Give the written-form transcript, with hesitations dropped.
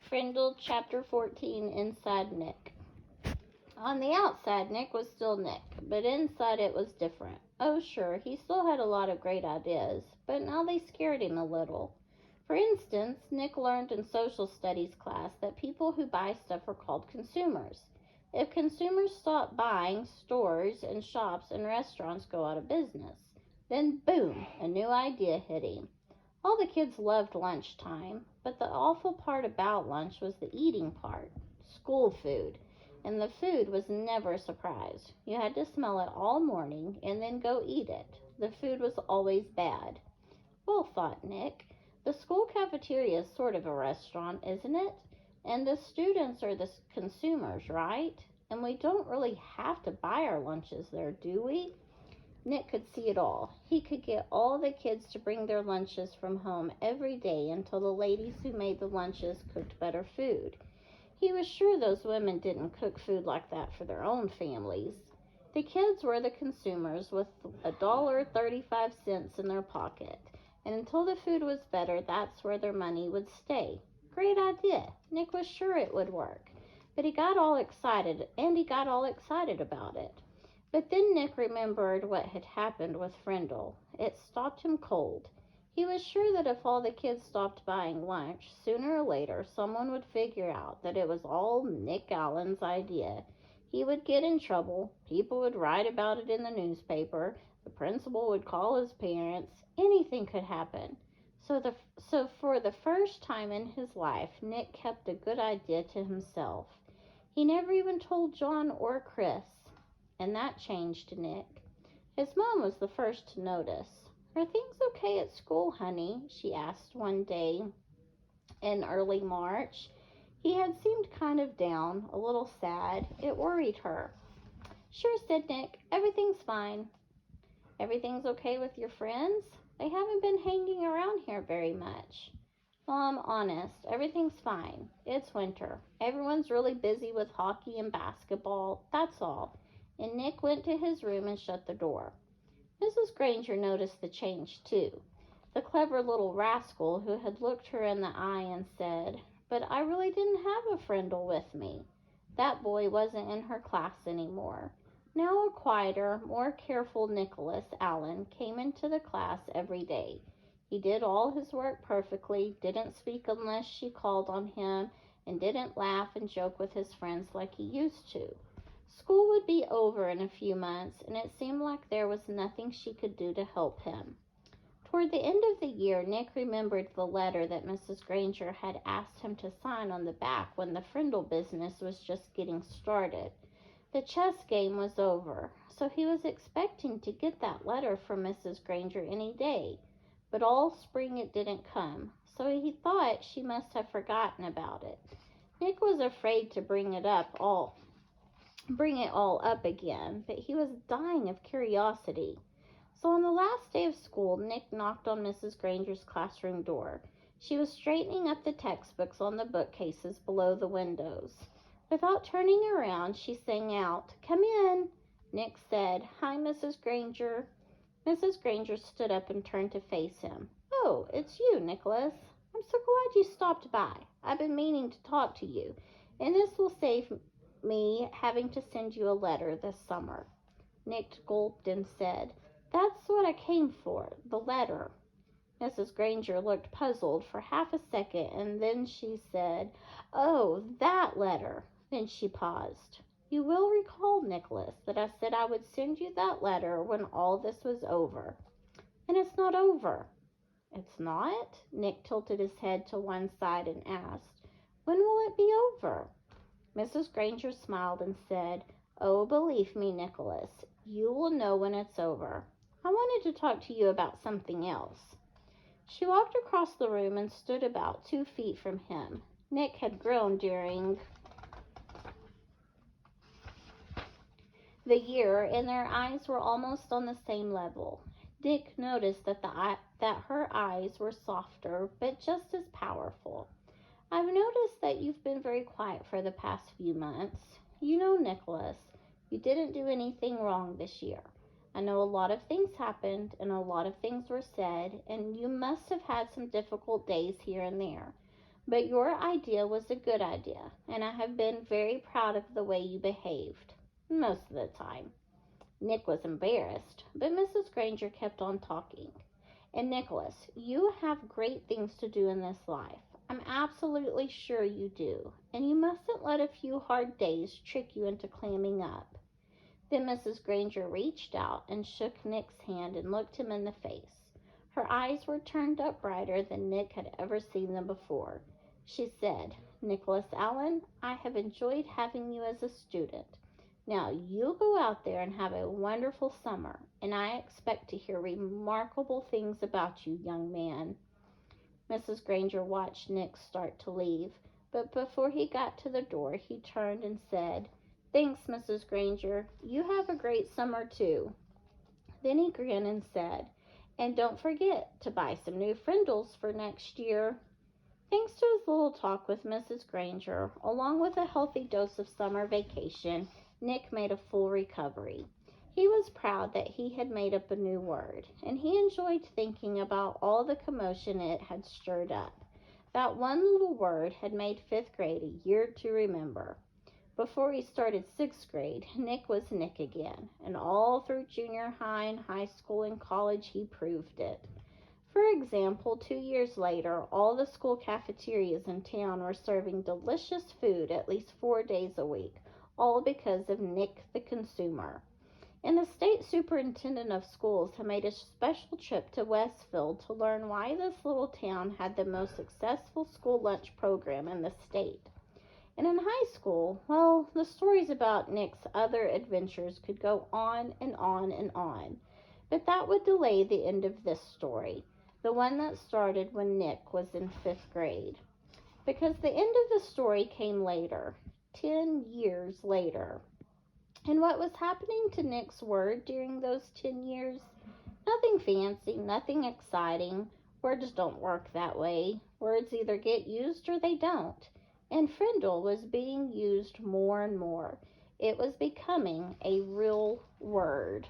Frindle, Chapter 14, Inside Nick. On the outside, Nick was still Nick, but inside it was different. Oh, sure, he still had a lot of great ideas, but now they scared him a little. For instance, Nick learned in social studies class that people who buy stuff are called consumers. If consumers stop buying, stores and shops and restaurants go out of business. Then, boom, a new idea hit him. All the kids loved lunchtime, but the awful part about lunch was the eating part, school food. And the food was never a surprise. You had to smell it all morning and then go eat it. The food was always bad. Well, thought Nick, the school cafeteria is sort of a restaurant, isn't it? And the students are the consumers, right? And we don't really have to buy our lunches there, do we? Nick could see it all. He could get all the kids to bring their lunches from home every day until the ladies who made the lunches cooked better food. He was sure those women didn't cook food like that for their own families. The kids were the consumers with $1.35 in their pocket, and until the food was better, that's where their money would stay. Great idea. Nick was sure it would work, but he got all excited about it. But then Nick remembered what had happened with Frindle. It stopped him cold. He was sure that if all the kids stopped buying lunch, sooner or later someone would figure out that it was all Nick Allen's idea. He would get in trouble, people would write about it in the newspaper, the principal would call his parents, anything could happen. So for the first time in his life, Nick kept a good idea to himself. He never even told John or Chris, and that changed Nick. His mom was the first to notice. "Are things okay at school, honey?" she asked one day in early March. He had seemed kind of down, a little sad. It worried her. "Sure," said Nick. "Everything's fine." "Everything's okay with your friends? They haven't been hanging around here very much." "Mom, honest, everything's fine. It's winter. Everyone's really busy with hockey and basketball, that's all." And Nick went to his room and shut the door. Mrs. Granger noticed the change, too. The clever little rascal who had looked her in the eye and said, "But I really didn't have a Frindle with me." That boy wasn't in her class anymore. Now a quieter, more careful Nicholas Allen came into the class every day. He did all his work perfectly, didn't speak unless she called on him, and didn't laugh and joke with his friends like he used to. School would be over in a few months, and it seemed like there was nothing she could do to help him. Toward the end of the year, Nick remembered the letter that Mrs. Granger had asked him to sign on the back when the Frindle business was just getting started. The chess game was over, so he was expecting to get that letter from Mrs. Granger any day. But all spring it didn't come, so he thought she must have forgotten about it. Nick was afraid to bring it all up again, but he was dying of curiosity. So on the last day of school, Nick knocked on Mrs. Granger's classroom door. She was straightening up the textbooks on the bookcases below the windows. Without turning around, she sang out, "Come in." Nick said, "Hi, Mrs. Granger." Mrs. Granger stood up and turned to face him. "Oh, it's you, Nicholas. I'm so glad you stopped by. I've been meaning to talk to you, and this will save me having to send you a letter this summer." Nick gulped and said, "That's what I came for, the letter." Mrs. Granger looked puzzled for half a second, and then she said, "Oh, that letter." Then she paused. "You will recall, Nicholas, that I said I would send you that letter when all this was over. And it's not over." "It's not?" Nick tilted his head to one side and asked, "When will it be over?" Mrs. Granger smiled and said, "Oh, believe me, Nicholas, you will know when it's over. I wanted to talk to you about something else." She walked across the room and stood about 2 feet from him. Nick had grown during the year, and their eyes were almost on the same level. Nick noticed that her eyes were softer, but just as powerful. "I've noticed that you've been very quiet for the past few months. You know, Nicholas, you didn't do anything wrong this year. I know a lot of things happened and a lot of things were said, and you must have had some difficult days here and there. But your idea was a good idea, and I have been very proud of the way you behaved, most of the time." Nick was embarrassed, but Mrs. Granger kept on talking. "And Nicholas, you have great things to do in this life. I'm absolutely sure you do, and you mustn't let a few hard days trick you into clamming up." Then Mrs. Granger reached out and shook Nick's hand and looked him in the face. Her eyes were turned up brighter than Nick had ever seen them before. She said, "Nicholas Allen, I have enjoyed having you as a student. Now you go out there and have a wonderful summer, and I expect to hear remarkable things about you, young man." Mrs. Granger watched Nick start to leave, but before he got to the door, he turned and said, "Thanks, Mrs. Granger. You have a great summer, too." Then he grinned and said, "And don't forget to buy some new Frindles for next year." Thanks to his little talk with Mrs. Granger, along with a healthy dose of summer vacation, Nick made a full recovery. He was proud that he had made up a new word, and he enjoyed thinking about all the commotion it had stirred up. That one little word had made 5th grade a year to remember. Before he started 6th grade, Nick was Nick again, and all through junior high and high school and college he proved it. For example, 2 years later, all the school cafeterias in town were serving delicious food at least 4 days a week, all because of Nick the consumer. And the state superintendent of schools had made a special trip to Westfield to learn why this little town had the most successful school lunch program in the state. And in high school, well, the stories about Nick's other adventures could go on and on and on. But that would delay the end of this story, the one that started when Nick was in 5th grade. Because the end of the story came later, 10 years later. And what was happening to Nick's word during those 10 years? Nothing fancy, nothing exciting. Words don't work that way. Words either get used or they don't. And Frindle was being used more and more. It was becoming a real word.